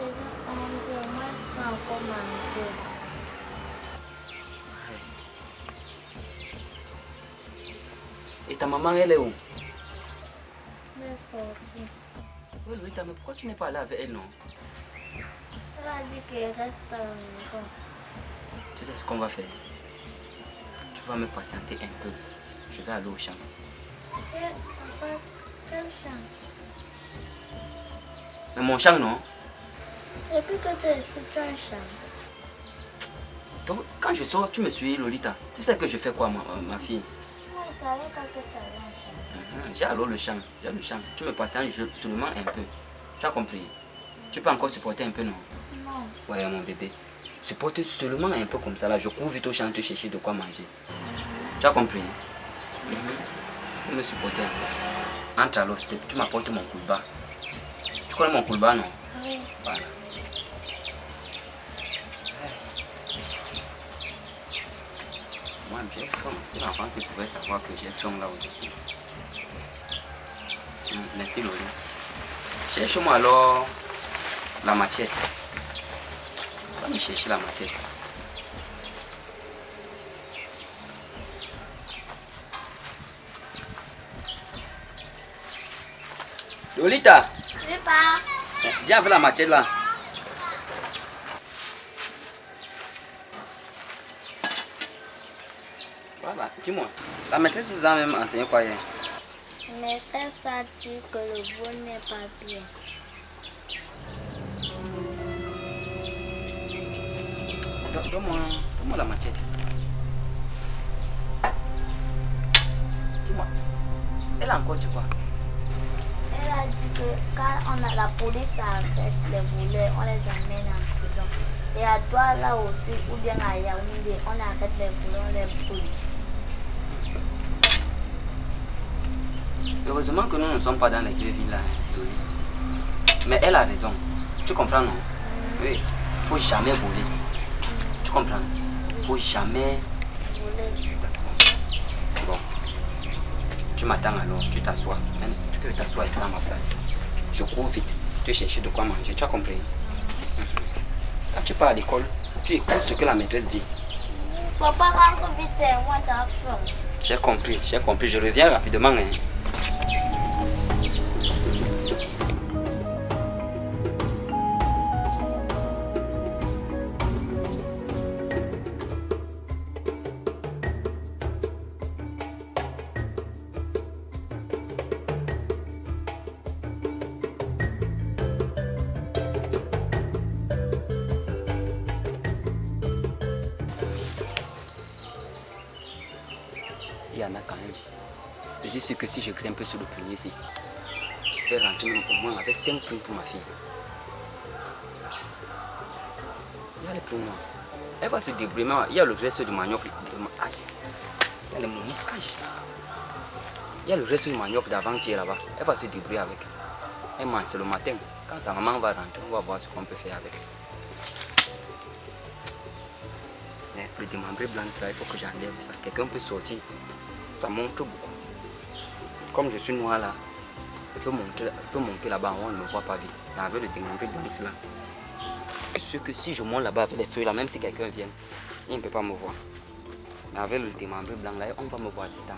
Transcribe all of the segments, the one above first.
déjà 11 h, moi je peux encore manger. Et ta maman, elle est où? Elle est sortie. Oui, Lolita, mais pourquoi tu n'es pas là avec elle, non? Elle a dit qu'elle reste à la maison. Tu sais ce qu'on va faire? Tu vas me patienter un peu. Je vais aller au champ. Papa, quel champ? Mais mon champ, non? Depuis que tu es ici, tu as un champ. Donc, quand je sors, tu me suis, Lolita. Tu sais que je fais quoi, ma fille? Moi, je ne savais pas que tu avais un champ. J'ai alors le champ. J'ai le champ. Tu me patientes seulement un peu. Tu as compris? Tu peux encore supporter un peu, non? Non. Ouais, mon bébé. Supporte seulement un peu comme ça, là. Je cours vite au champ te chercher de quoi manger. Tu as compris? Tu peux me supporter un peu. Entre alors, tu m'apportes mon coulba. Tu connais mon coulba, non? Oui. Voilà. Moi, j'ai faim. Si l'enfant pouvait savoir que j'ai faim là au-dessus. Merci, Loli. Cherche-moi alors la machette. Va me chercher la machette. Lolita! Oui, pas. Viens avec la machette là. Voilà, dis-moi. La maîtresse vous a même enseigné quoi hier? Maîtresse a dit que le vol n'est pas bien. Donne-moi la machette. Dis-moi. Elle a encore dit quoi? Elle a dit que quand la police arrête les voleurs, on les amène en prison. Et à toi là aussi, ou bien à Yaoundé, on arrête les voleurs, on les brûle. Heureusement que nous ne sommes pas dans les deux villes là, Loli. Mais elle a raison. Tu comprends, non? Oui. Il ne faut jamais voler. Tu comprends? Il ne faut jamais Voler. D'accord. Bon. Tu m'attends alors, tu t'assois. Tu peux t'asseoir ici à ma place. Je cours vite. Tu cherches de quoi manger. Tu as compris? Quand tu pars à l'école, tu écoutes ce que la maîtresse dit. Papa rentre vite, moi t'as faim. J'ai compris. Je reviens rapidement. Hein. Il y en a quand même. Je suis sûr que si je grimpe un peu sur le panier ici, je vais rentrer même au moins avec 5 plumes pour ma fille. Il y a les plumes. Elle va se débrouiller. Il y a le reste du manioc. Aïe. Il y a les moumoufrages. Il y a le reste du manioc d'avant-hier là-bas. Elle va se débrouiller avec. Elle mange, c'est le matin. Quand sa maman va rentrer, on va voir ce qu'on peut faire avec. Mais le démembré blanc, là, il faut que j'enlève ça. Quelqu'un peut sortir. Ça montre beaucoup. Comme je suis noir là, je peux monter là-bas, on ne me voit pas vite. Mais avec le démembré blanc là, je suis sûr que si je monte là-bas avec les feuilles là, même si quelqu'un vient, il ne peut pas me voir. Mais avec le démembré blanc là, on va me voir à distance.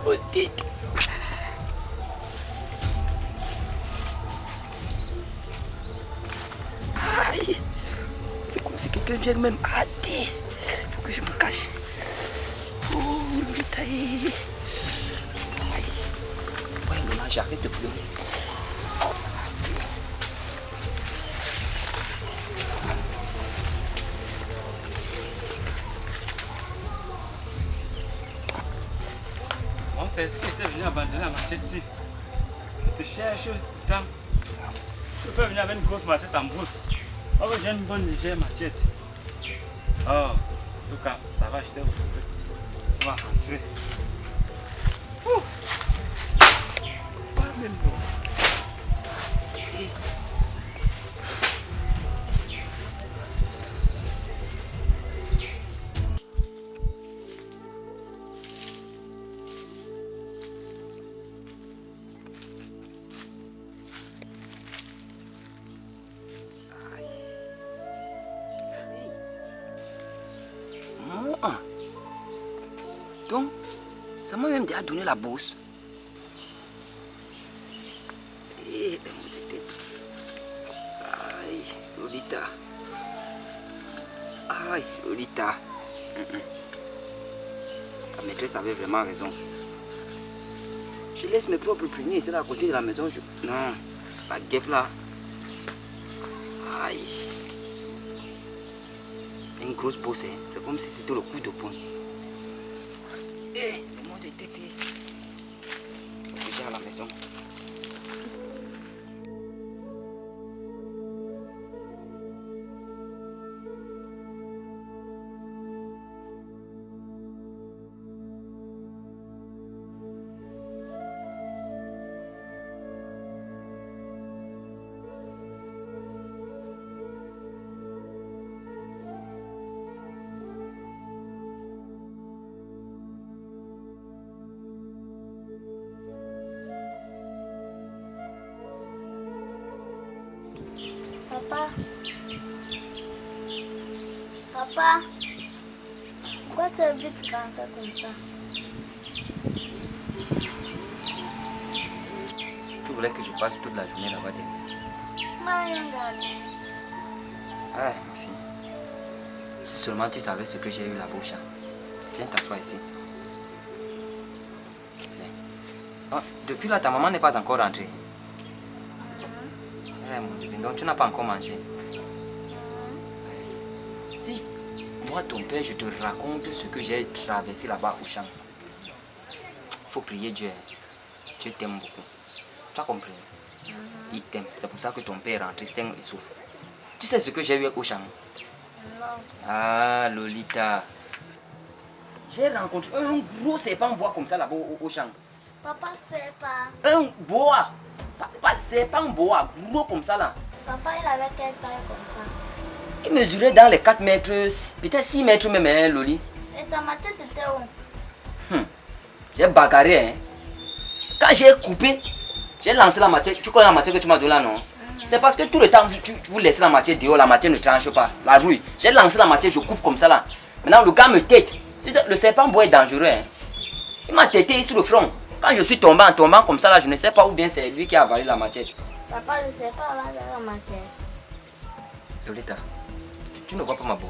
Otite. Aïe. C'est comme si quelqu'un vient même hâter. Faut que je me cache. Oh, Lolita. Aïe. Ouais, maman, j'arrête de pleurer. Bon, c'est ce que j'étais venu abandonner la machette ici. Je te cherche, putain. Je peux venir avec une grosse machette en brousse. Oh, j'ai une bonne légère machette. Oh, en tout cas, ça va, je t'ai retrouvé. On va rentrer. Ouh. Pas même bon. Donc, ça m'a même déjà donné la bourse. Et les mots de tête. Aïe, Lolita. Aïe, Lolita. La maîtresse avait vraiment raison. Je laisse mes propres puniers ici à côté de la maison. Non, la guêpe là. Aïe. Une grosse bosse, hein. C'est comme si c'était le coup de poing. Eh, le monde est tété. Déjà à la maison. Papa. Papa. Pourquoi tu es vite rentré comme ça? Tu voulais que je passe toute la journée là-bas derrière? Ah, ma fille. Si seulement tu savais ce que j'ai eu la bouche. Viens t'asseoir ici. Oh, depuis là, ta maman n'est pas encore rentrée. Eh, mon Dieu, donc tu n'as pas encore mangé. Si moi, ton père, je te raconte ce que j'ai traversé là-bas au champ. Faut prier Dieu. Dieu t'aime beaucoup. Tu as compris? Il t'aime. C'est pour ça que ton père est rentré sain et sauf. Tu sais ce que j'ai eu au champ? Non. Ah, Lolita. J'ai rencontré un gros serpent bois comme ça là-bas au champ. Papa, c'est pas. Un bois. Pas serpent bois, gros comme ça là. Papa, il avait quelle taille comme ça? Il mesurait dans les 4 mètres, peut-être 6 mètres même, hein, Loli. Et ta machette était où? J'ai bagarré, hein. Quand j'ai coupé, j'ai lancé la machette. Tu connais la machette que tu m'as donnée là, non? C'est parce que tout le temps, vous laissez la machette dehors, la machette ne tranche pas, la rouille. J'ai lancé la machette, je coupe comme ça là. Maintenant, le gars me tête. Tu sais, le serpent bois est dangereux, hein. Il m'a têté sur le front. Quand je suis tombé en tombant comme ça là, je ne sais pas où bien c'est lui qui a avalé la machette. Papa, je ne sais pas avant de la machette. Lolita, tu ne vois pas ma bosse?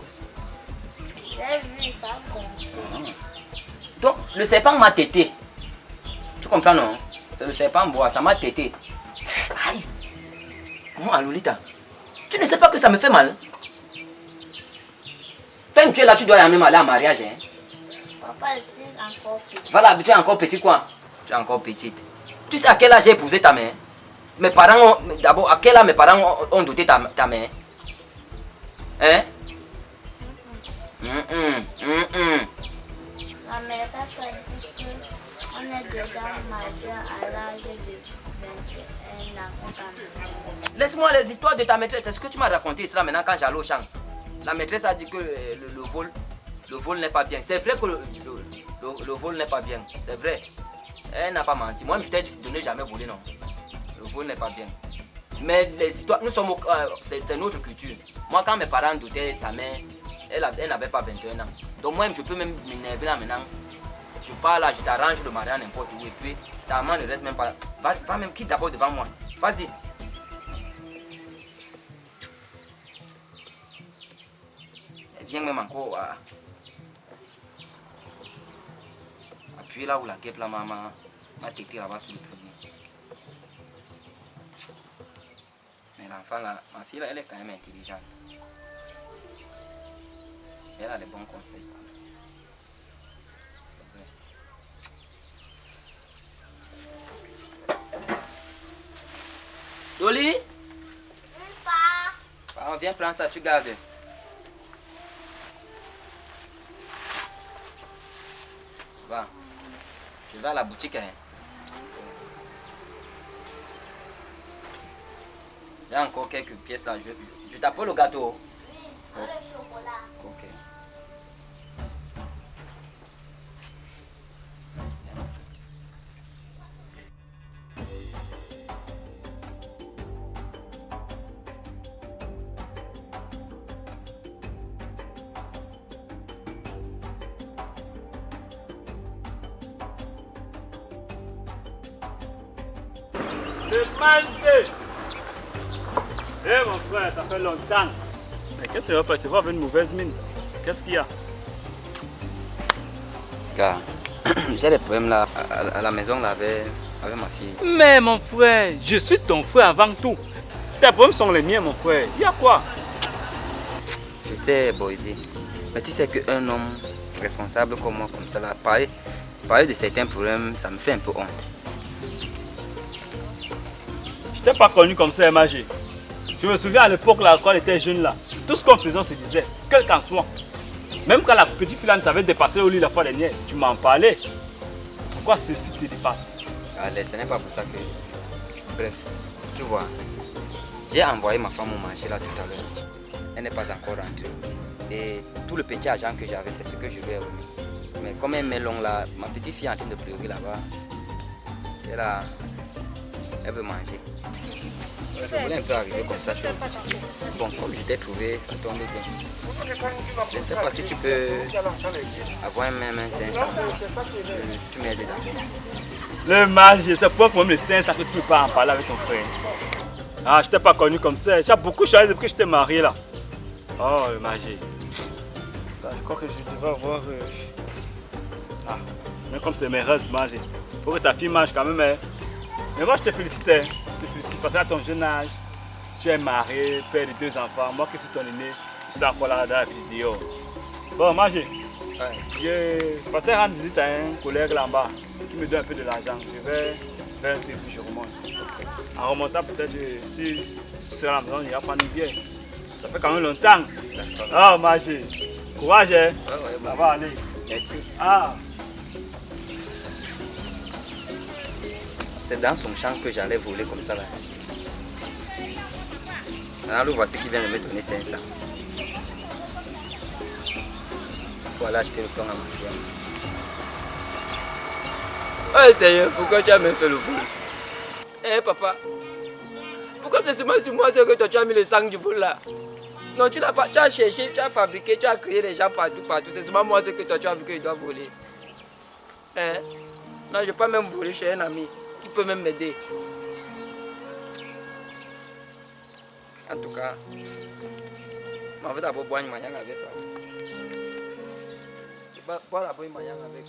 J'ai vu ça comme ça. Donc, le serpent m'a têté. Tu comprends, non? C'est le serpent bois, ça m'a têté. Aïe! Moi, Lolita, tu ne sais pas que ça me fait mal? Quand tu es là, tu dois amener aller en mariage, hein? Papa, c'est encore petit. Voilà, tu es encore petit quoi? Tu es encore petite. Tu sais à quel âge j'ai épousé ta mère? Mes parents ont... D'abord, à quel âge mes parents ont doté ta mère? Hein? La maîtresse a dit qu'on est déjà majeur à l'âge de 21 ans. Laisse-moi les histoires de ta maîtresse. C'est ce que tu m'as raconté ici là maintenant quand j'allais au champ. La maîtresse a dit que le vol n'est pas bien. C'est vrai que le vol n'est pas bien. C'est vrai. Elle n'a pas menti. Moi, je t'ai dit de ne jamais voler, non. Le vol n'est pas bien. Mais les histoires, nous sommes c'est notre culture. Moi, quand mes parents doutaient ta mère, elle n'avait pas 21 ans. Donc moi, je peux même m'énerver là maintenant. Je pars là, je t'arrange le mariage n'importe où et puis ta maman ne reste même pas là. Va même, quitte d'abord devant moi. Vas-y. Elle vient même encore appuyer là où la guêpe là m'a tété là-bas sur le premier. Mais l'enfant là, ma fille là, elle est quand même intelligente. Elle a les bons conseils. Dolly? On vient prendre ça, tu gardes. Va. Je vais à la boutique. Hein. Il y a encore quelques pièces là. Je t'apporte le gâteau. Le chocolat. Ok. De manger. Eh mon frère, ça fait longtemps. Mais qu'est-ce que tu vas faire? Tu vas avoir une mauvaise mine. Qu'est-ce qu'il y a? Car j'ai des problèmes là à la maison là avec ma fille. Mais mon frère, je suis ton frère avant tout. Tes problèmes sont les miens, mon frère. Il y a quoi? Je sais, Boisé. Mais tu sais qu'un homme responsable comme moi, comme ça là, parler de certains problèmes, ça me fait un peu honte. Je t'ai pas connu comme ça, MAG. Je me souviens à l'époque là, quand on était jeune là, tout ce qu'on faisait, on se disait, quel qu'en soit. Même quand la petite fille t'avait dépassé au lit la fois dernière, tu m'en parlais. Pourquoi ceci te dépasse? Allez, ce n'est pas pour ça que... Bref, tu vois, j'ai envoyé ma femme au marché là tout à l'heure. Elle n'est pas encore rentrée. Et tout le petit argent que j'avais, c'est ce que je lui ai remis. Mais comme elle met long là, ma petite fille est en train de pleurer là-bas. Elle veut manger. Je voulais un peu arriver comme ça sur le petit. Bon, comme je t'ai trouvé, ça tombe bien. Je ne sais pas si tu peux avoir même un 500. Tu m'aides dedans. Le MAG, c'est pour moi le 500 que tu ne peux pas en parler avec ton frère. Ah, je t'ai pas connu comme ça. J'ai beaucoup changé depuis que je t'ai marié là. Oh, le MAG. Je crois que je devrais avoir... Ah, mais comme c'est mes restes, MAG. Il faut que ta fille mange quand même. Hein. Mais moi, je te félicite. Hein. Je te félicite parce qu'à ton jeune âge, tu es marié, père de 2 enfants. Moi qui suis ton aîné, je suis encore là dans la vidéo. Bon, MAG. Je partais rendre visite à un collègue là-bas qui me donne un peu de l'argent. Je vais faire un truc et puis je remonte. En remontant, peut-être si tu seras à la maison, il va prendre une bière. Ça fait quand même longtemps. Oh, MAG. Courage, hein? Ça va aller. Merci. Ah. C'est dans son champ que j'allais voler comme ça là. Alors le voici qui vient de me donner 500. Voilà, acheter le plan à ma fille. Oh Seigneur, pourquoi tu as même fait le vol? Eh papa, pourquoi c'est seulement sur moi que toi tu as mis le sang du vol là? Non, tu n'as pas, tu as cherché, tu as fabriqué, tu as créé les gens partout. C'est seulement moi que toi tu as vu qu'il doit voler. Hein? Non, je ne vais pas même voler chez un ami qui peut même m'aider. En tout cas, je vais d'abord boire une manière avec ça. Boire d'abord une manière avec.